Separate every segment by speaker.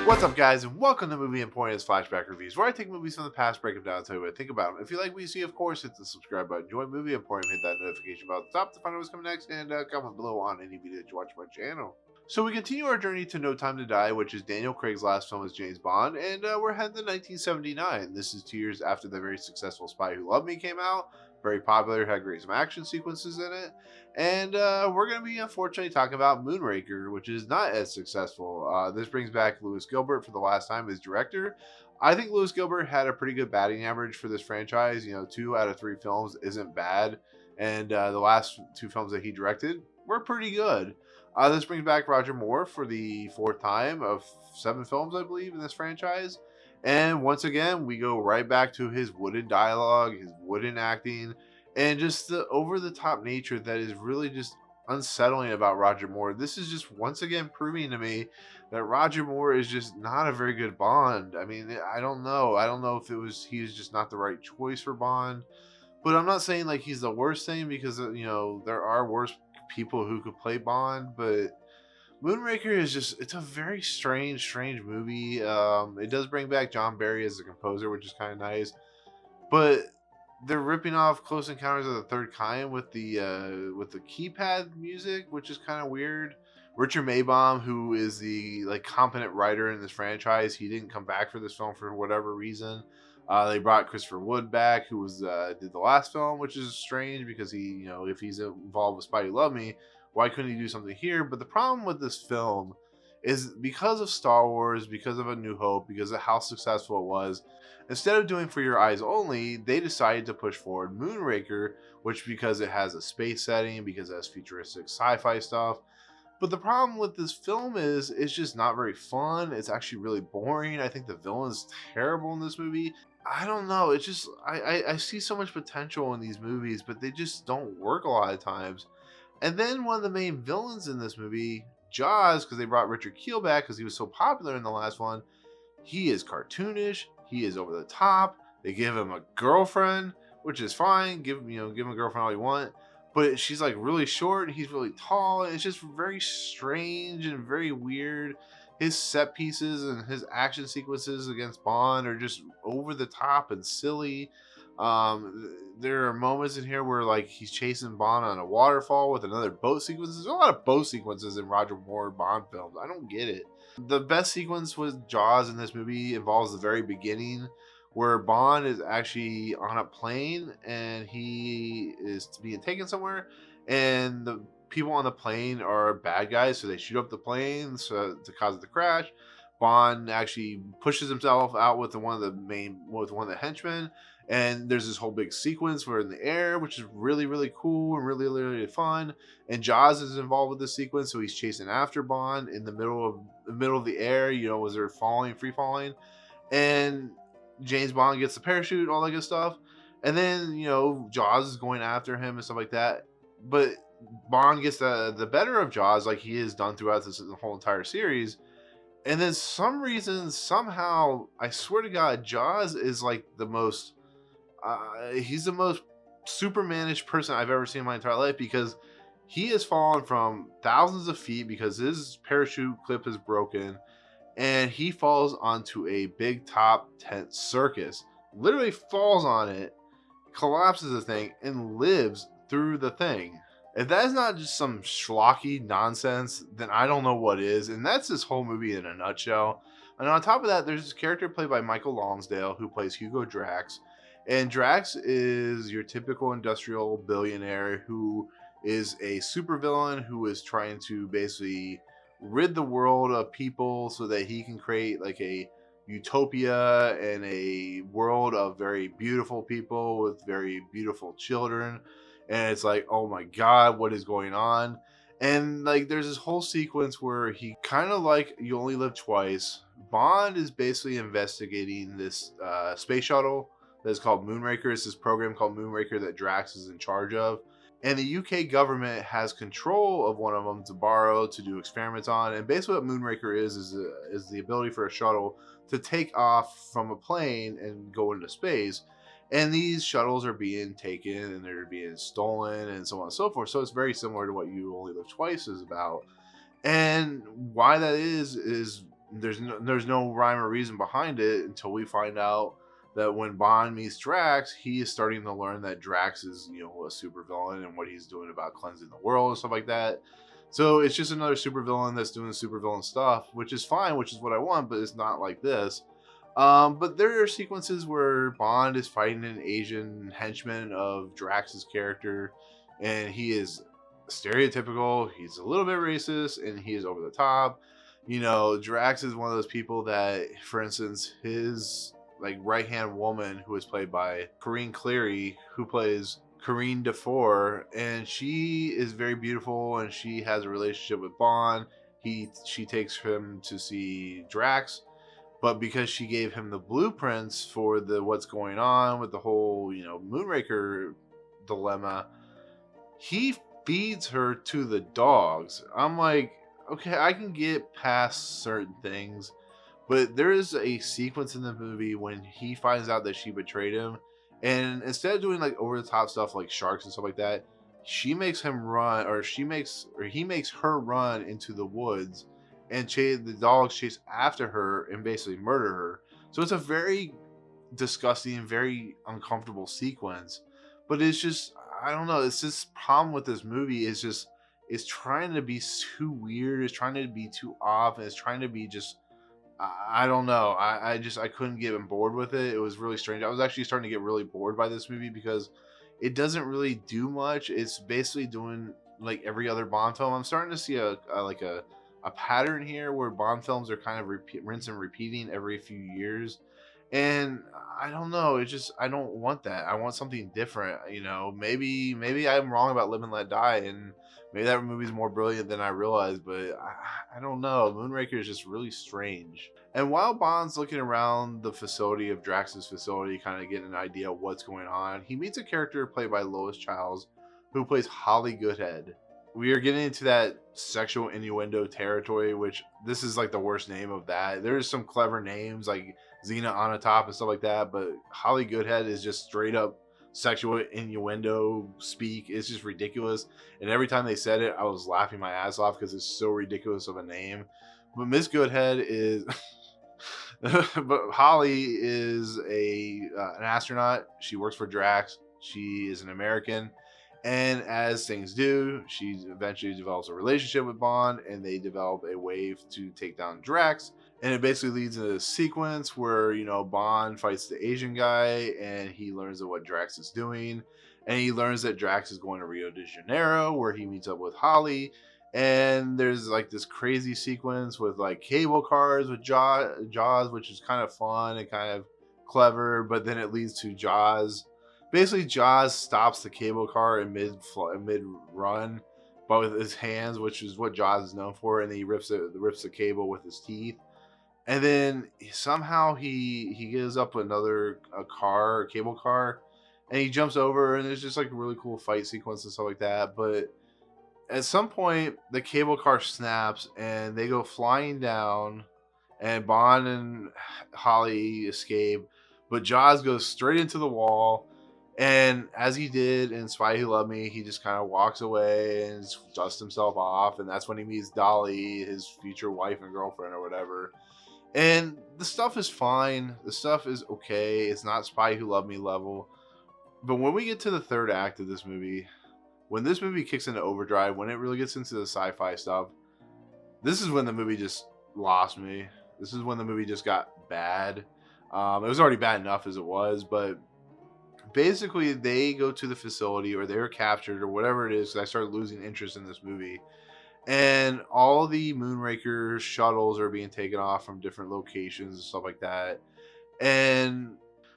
Speaker 1: What's up, guys, and welcome to Movie Emporium's Flashback Reviews, where I take movies from the past, break them down, and tell you what I think about them. If you like what you see, of course, hit the subscribe button, join Movie Emporium, hit that notification bell at the top to find out what's coming next, and comment below on any video that you watch on my channel. So we continue our journey to No Time to Die, which is Daniel Craig's last film as James Bond, and we're heading to 1979. This is 2 years after the very successful Spy Who Loved Me came out. Very popular, had great some action sequences in it. And we're going to be, unfortunately, talking about Moonraker, which is not as successful. This brings back Lewis Gilbert for the last time as director. I think Lewis Gilbert had a pretty good batting average for this franchise. You know, 2 out of 3 films isn't bad. And the last 2 films that he directed were pretty good. This brings back Roger Moore for the 4th time of 7 films, I believe, in this franchise. And once again, we go right back to his wooden dialogue, his wooden acting, and just the over-the-top nature that is really just unsettling about Roger Moore. This is just once again proving to me that Roger Moore is just not a very good Bond. I mean, I don't know. I don't know if he's just not the right choice for Bond. But I'm not saying like he's the worst thing, because you know, there are worse people who could play Bond, but Moonraker is just, it's a very strange movie. It does bring back John Barry as the composer, which is kind of nice, but they're ripping off Close Encounters of the Third Kind with the keypad music, which is kind of weird. Richard Maybaum, who is the like competent writer in this franchise, he didn't come back for this film for whatever reason. They brought Christopher Wood back, who was did the last film, which is strange because he, you know, if he's involved with Spidey Love Me, why couldn't he do something here? But the problem with this film is because of Star Wars, because of A New Hope, because of how successful it was, instead of doing For Your Eyes Only, they decided to push forward Moonraker, which, because it has a space setting, because it has futuristic sci-fi stuff. But the problem with this film is it's just not very fun. It's actually really boring. I think the villain's terrible in this movie. I don't know. It's just, I see so much potential in these movies, but they just don't work a lot of times. And then one of the main villains in this movie, Jaws, because they brought Richard Kiel back because he was so popular in the last one, he is cartoonish. He is over the top. They give him a girlfriend, which is fine. Give him a girlfriend all you want. But she's like really short and he's really tall. And it's just very strange and very weird. His set pieces and his action sequences against Bond are just over the top and silly. There are moments in here where like he's chasing Bond on a waterfall with another boat sequence. There's a lot of boat sequences in Roger Moore Bond films. I don't get it. The best sequence with Jaws in this movie involves the very beginning, where Bond is actually on a plane and he is being taken somewhere, and the people on the plane are bad guys, so they shoot up the plane to cause the crash. Bond actually pushes himself out with one of the henchmen, and there's this whole big sequence where in the air, which is really cool and really fun. And Jaws is involved with this sequence, so he's chasing after Bond in the middle of the air. You know, as they're free falling, and James Bond gets the parachute, all that good stuff. And then, you know, Jaws is going after him and stuff like that. But Bond gets the better of Jaws, like he has done throughout the whole entire series. And then somehow, I swear to God, Jaws is like the most, he's the most Supermanish person I've ever seen in my entire life, because he has fallen from thousands of feet because his parachute clip is broken, and he falls onto a big top tent circus, literally falls on it, collapses the thing, and lives through the thing. If that is not just some schlocky nonsense, then I don't know what is. And that's this whole movie in a nutshell. And on top of that, there's this character played by Michael Lonsdale, who plays Hugo Drax. And Drax is your typical industrial billionaire who is a supervillain who is trying to basically rid the world of people so that he can create like a utopia and a world of very beautiful people with very beautiful children. And it's like, oh my God, what is going on? And like, there's this whole sequence where he kind of like You Only Live Twice. Bond is basically investigating this space shuttle that is called Moonraker. It's this program called Moonraker that Drax is in charge of. And the UK government has control of one of them to borrow, to do experiments on. And basically what Moonraker is the ability for a shuttle to take off from a plane and go into space. And these shuttles are being taken and they're being stolen and so on and so forth. So it's very similar to what You Only Live Twice is about. And why that is there's no rhyme or reason behind it until we find out that when Bond meets Drax, he is starting to learn that Drax is, a supervillain and what he's doing about cleansing the world and stuff like that. So it's just another supervillain that's doing supervillain stuff, which is fine, which is what I want, but it's not like this. But there are sequences where Bond is fighting an Asian henchman of Drax's character, and he is stereotypical, he's a little bit racist, and he is over the top. Drax is one of those people that, for instance, his like right hand woman, who is played by Corinne Cléry, who plays Corinne DeFore, and she is very beautiful, and she has a relationship with Bond. She takes him to see Drax, but because she gave him the blueprints for the what's going on with the whole Moonraker dilemma, he feeds her to the dogs. I'm like, okay, I can get past certain things, but there is a sequence in the movie when he finds out that she betrayed him, and instead of doing like over the top stuff like sharks and stuff like that, she makes him run, or he makes her run into the woods, and the dogs chase after her and basically murder her. So it's a very disgusting, very uncomfortable sequence. But it's just, I don't know. It's this problem with this movie is just it's trying to be too weird. It's trying to be too off. And it's trying to be just I don't know. I couldn't get on board with it. It was really strange. I was actually starting to get really bored by this movie because it doesn't really do much. It's basically doing like every other Bond film. I'm starting to see a pattern here where Bond films are kind of rinse and repeating every few years. And I don't know. It's just I don't want that. I want something different. Maybe I'm wrong about Live and Let Die, and maybe that movie's more brilliant than I realized. But I don't know. Moonraker is just really strange. And while Bond's looking around the facility of Drax's facility, kind of getting an idea of what's going on, he meets a character played by Lois Chiles, who plays Holly Goodhead. We are getting into that sexual innuendo territory, which this is like the worst name of that. There's some clever names like Xena Onatop and stuff like that, but Holly Goodhead is just straight up sexual innuendo speak. It's just ridiculous. And every time they said it, I was laughing my ass off because it's so ridiculous of a name. But Miss Goodhead is but Holly is an astronaut. She works for Drax. She is an American. And as things do, she eventually develops a relationship with Bond, and they develop a way to take down Drax. And it basically leads into a sequence where, Bond fights the Asian guy, and he learns of what Drax is doing. And he learns that Drax is going to Rio de Janeiro, where he meets up with Holly. And there's like this crazy sequence with like cable cars with Jaws, which is kind of fun and kind of clever. But then it leads to Jaws. Basically, Jaws stops the cable car in mid run, but with his hands, which is what Jaws is known for, and then he rips the cable with his teeth. And then somehow he gives up a cable car, and he jumps over, and there's just like a really cool fight sequence and stuff like that. But at some point, the cable car snaps, and they go flying down, and Bond and Holly escape, but Jaws goes straight into the wall. And as he did in Spy Who Loved Me, he just kind of walks away and dusts himself off. And that's when he meets Dolly, his future wife and girlfriend or whatever. And the stuff is fine. The stuff is okay. It's not Spy Who Loved Me level. But when we get to the third act of this movie, when this movie kicks into overdrive, when it really gets into the sci-fi stuff, this is when the movie just lost me. This is when the movie just got bad. It was already bad enough as it was, but basically they go to the facility, or they were captured, or whatever it is. I started losing interest in this movie, and all the Moonraker shuttles are being taken off from different locations and stuff like that. And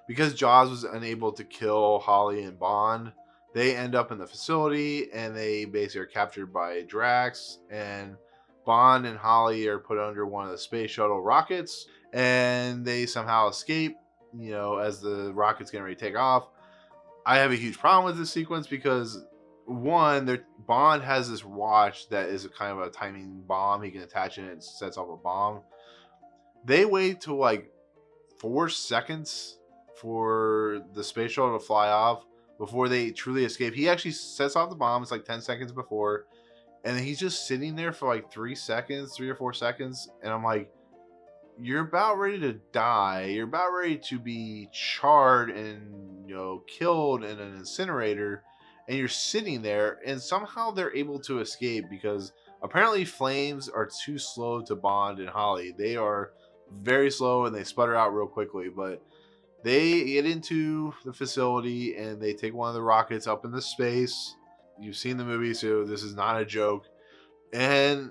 Speaker 1: because Jaws was unable to kill Holly and Bond, they end up in the facility, and they basically are captured by Drax, and Bond and Holly are put under one of the space shuttle rockets, and they somehow escape, as the rocket's getting ready to take off. I have a huge problem with this sequence because, one, Bond has this watch that is a kind of a timing bomb. He can attach it and it sets off a bomb. They wait till like 4 seconds for the space shuttle to fly off before they truly escape. He actually sets off the bomb. It's like 10 seconds before. And he's just sitting there for like 3 or 4 seconds. And I'm like, you're about ready to die. You're about ready to be charred and killed in an incinerator, and you're sitting there, and somehow they're able to escape because apparently flames are too slow to Bond and Holly. They are very slow and they sputter out real quickly, but they get into the facility and they take one of the rockets up into space. You've seen the movie, so this is not a joke. And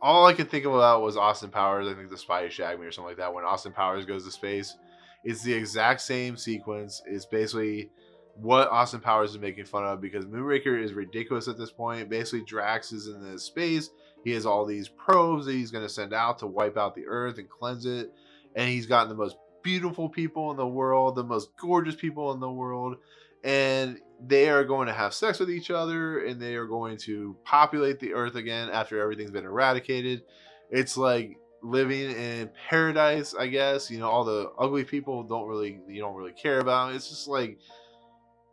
Speaker 1: all I could think about was Austin Powers. I think the Spy Who Shagged Me or something like that. When Austin Powers goes to space, it's the exact same sequence. It's basically what Austin Powers is making fun of because Moonraker is ridiculous at this point. Basically, Drax is in this space. He has all these probes that he's going to send out to wipe out the Earth and cleanse it. And he's gotten the most beautiful people in the world, the most gorgeous people in the world. And they are going to have sex with each other and they are going to populate the Earth again after everything's been eradicated. It's like living in paradise, I guess. All the ugly people you don't really care about. It's just like,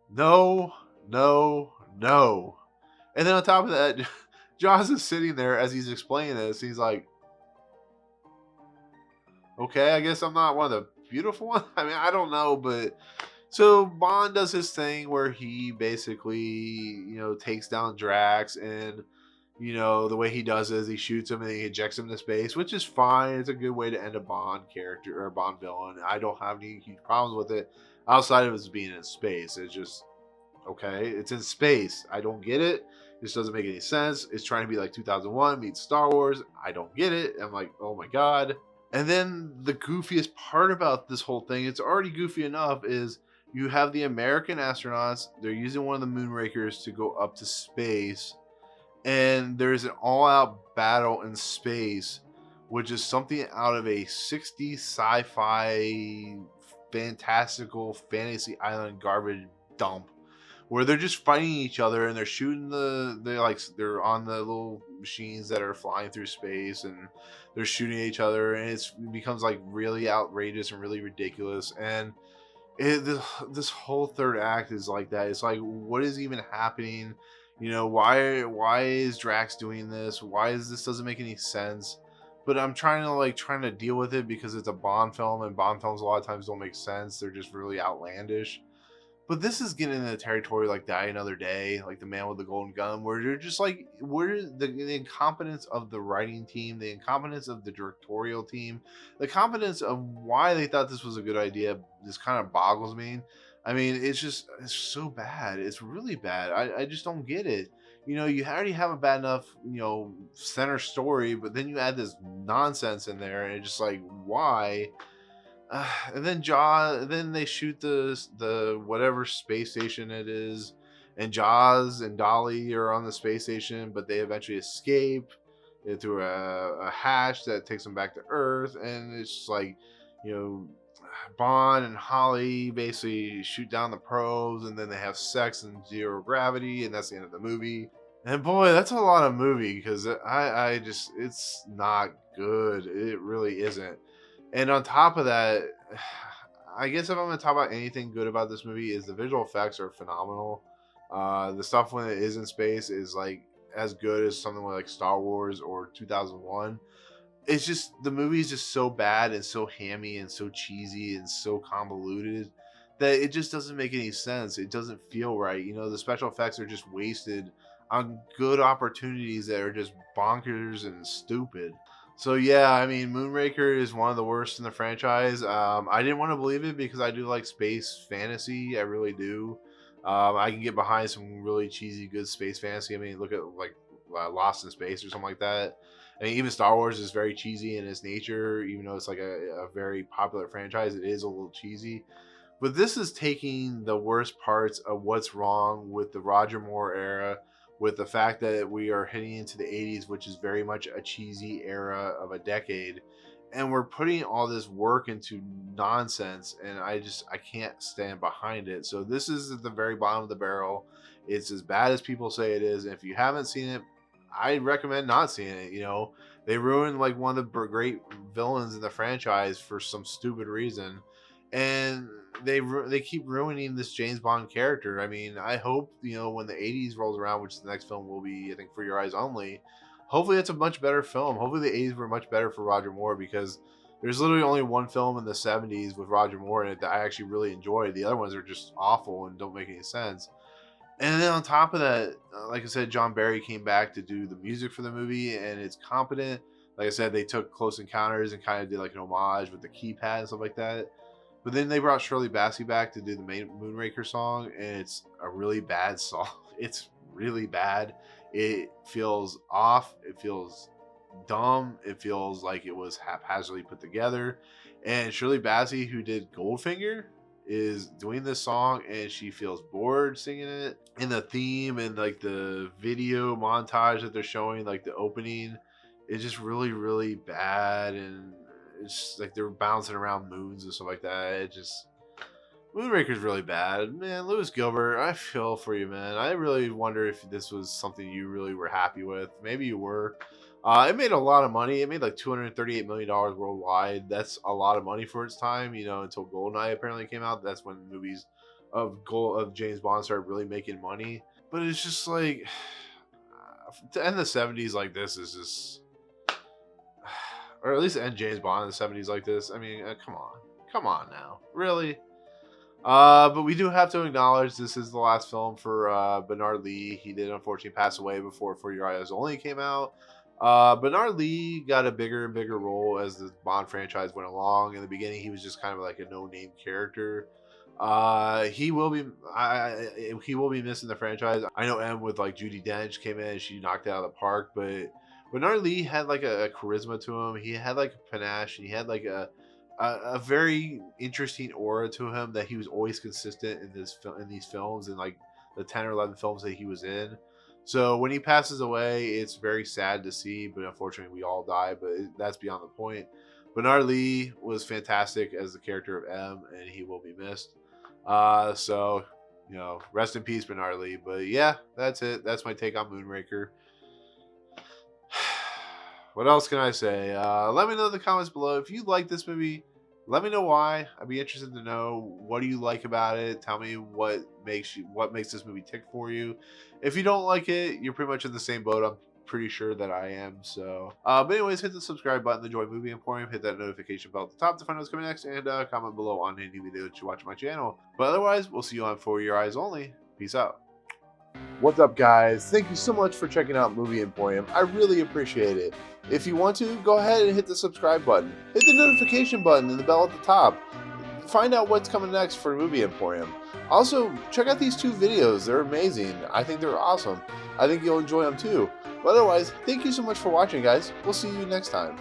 Speaker 1: no, no, no. And then on top of that, Jaws is sitting there as he's explaining this. He's like, okay, I guess I'm not one of the beautiful ones. I mean, I don't know, but so Bond does his thing where he basically, takes down Drax, and the way he does it is he shoots him and he ejects him into space, which is fine. It's a good way to end a Bond character or a Bond villain. I don't have any huge problems with it outside of it being in space. It's just okay. It's in space. I don't get it. This doesn't make any sense. It's trying to be like 2001 meets Star Wars. I don't get it. I'm like, oh my god. And then the goofiest part about this whole thing, it's already goofy enough, is you have the American astronauts. They're using one of the Moonrakers to go up to space. And there's an all-out battle in space, which is something out of a 60s sci-fi fantastical fantasy island garbage dump, where they're just fighting each other and they're shooting they're on the little machines that are flying through space and they're shooting at each other, and it becomes like really outrageous and really ridiculous. And this whole third act is like that. It's like, what is even happening? Why is Drax doing this? Why is this doesn't make any sense? But I'm trying to deal with it because it's a Bond film, and Bond films a lot of times don't make sense. They're just really outlandish. But this is getting into the territory like Die Another Day, like The Man with the Golden Gun, where you're just like, where the incompetence of the writing team, the incompetence of the directorial team, the incompetence of why they thought this was a good idea just kind of boggles me. I mean, it's so bad. It's really bad. I just don't get it. You already have a bad enough, center story, but then you add this nonsense in there, and it's just like, why? And then they shoot the whatever space station it is, and Jaws and Dolly are on the space station, but they eventually escape through a hatch that takes them back to Earth, and it's just like, Bond and Holly basically shoot down the probes, and then they have sex in zero gravity, and that's the end of the movie. And boy, that's a lot of movie because I just it's not good. It really isn't. And on top of that, I guess if I'm going to talk about anything good about this movie, is the visual effects are phenomenal. The stuff when it is in space is like as good as something like Star Wars or 2001. It's just the movie is just so bad and so hammy and so cheesy and so convoluted that it just doesn't make any sense. It doesn't feel right. The special effects are just wasted on good opportunities that are just bonkers and stupid. So yeah, I mean, Moonraker is one of the worst in the franchise. I didn't want to believe it because I do like space fantasy. I really do. I can get behind some really cheesy, good space fantasy. I mean, look at like Lost in Space or something like that. I mean, even Star Wars is very cheesy in its nature. Even though it's like a very popular franchise, it is a little cheesy. But this is taking the worst parts of what's wrong with the Roger Moore era, with the fact that we are heading into the 80s, which is very much a cheesy era of a decade, and we're putting all this work into nonsense, and I can't stand behind it. So this is at the very bottom of the barrel. It's as bad as people say it is, and if you haven't seen it, I recommend not seeing it. They ruined like one of the great villains in the franchise for some stupid reason, and they keep ruining this James Bond character. I mean, I hope when the 80s rolls around, which the next film will be, I think, For Your Eyes Only. Hopefully, it's a much better film. Hopefully, the 80s were much better for Roger Moore, because There's literally only one film in the 70s with Roger Moore in it that I actually really enjoyed. The other ones are just awful and don't make any sense. And then on top of that, like I said, John Barry came back to do the music for the movie, and it's competent. Like I said, they took Close Encounters and kind of did like an homage with the keypad and stuff like that. But then they brought Shirley Bassey back to do the main Moonraker song, and it's a really bad song. It's really bad. It feels off. It feels dumb. It feels like it was haphazardly put together. And Shirley Bassey, who did Goldfinger, is doing this song, and she feels bored singing it. And the theme and like the video montage that they're showing, like the opening, is just really, really bad. And it's just, like they're bouncing around moons and stuff like that. It just, Moonraker's really bad. Man, Lewis Gilbert, I feel for you, man. I really wonder if this was something you really were happy with. Maybe you were. It made a lot of money. It made like $238 million worldwide. That's a lot of money for its time, you know, until GoldenEye apparently came out. That's when movies of James Bond started really making money. But it's just like, to end the 70s like this is just, or at least end James Bond in the 70s like this. I mean, come on now. Really? But we do have to acknowledge this is the last film for Bernard Lee. He did unfortunately pass away before For Your Eyes Only came out. Bernard Lee got a bigger and bigger role as the Bond franchise went along. In the beginning, he was just kind of like a no-name character. He will be missing the franchise. I know M with like Judi Dench came in and she knocked it out of the park, but Bernard Lee had like a charisma to him. He had like a panache, and he had like a very interesting aura to him that he was always consistent in these films and like the 10 or 11 films that he was in. So when he passes away, it's very sad to see, but unfortunately we all die, but that's beyond the point. Bernard Lee was fantastic as the character of M, and he will be missed. So, you know, rest in peace, Bernard Lee. But yeah, that's it. That's my take on Moonraker. What else can I say? Let me know in the comments below. If you like this movie, let me know why. I'd be interested to know, what do you like about it? Tell me what makes this movie tick for you. If you don't like it, you're pretty much in the same boat. I'm pretty sure that I am. So, but anyways, hit the subscribe button, the Joy Movie Emporium. Hit that notification bell at the top to find out what's coming next, and comment below on any video that you watch on my channel. But otherwise, we'll see you on For Your Eyes Only. Peace out. What's up, guys? Thank you so much for checking out Movie Emporium. I really appreciate it. If you want to, go ahead and hit the subscribe button. Hit the notification button and the bell at the top. Find out what's coming next for Movie Emporium. Also, check out these two videos. They're amazing. I think they're awesome. I think you'll enjoy them too. But otherwise, thank you so much for watching, guys. We'll see you next time.